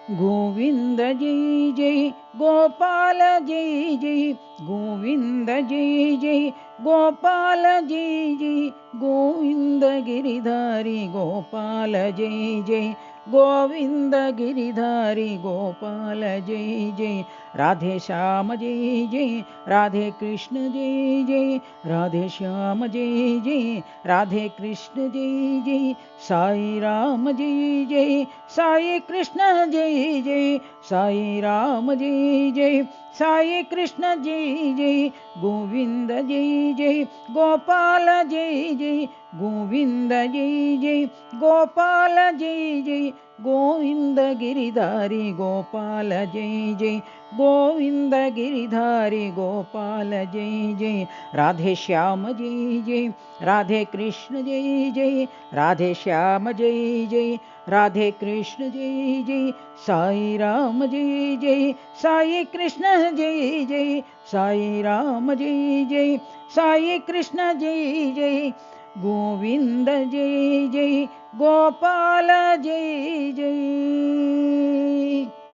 गोविंद जय जय गोपाल जय जय गोविंद जय जय गोपाल जय जय गोविंद गिरिधारी गोपाल जय जय गोविंद गिरिधारी गोपाल जय जय राधे श्याम जय जय राधे कृष्ण जय जय राधे श्याम जय जय राधे कृष्ण जय जय साई राम जय जय साई कृष्ण जय जय साई राम जय जय साई कृष्ण जय जय गोविंद जय जय गोपाल जय जय गोविंद जय जय गोपाल जय जय गोविंद गिरिधारी गोपाल जय जय गोविंद गिरिधारी गोपाल जय जय राधे श्याम जय जय राधे कृष्ण जय जय राधे श्याम जय जय राधे कृष्ण जय जय साई राम जय जय साई कृष्ण जय जय साई राम जय जय साई कृष्ण जय जय गोविंद जय जय गोपाल जय जय।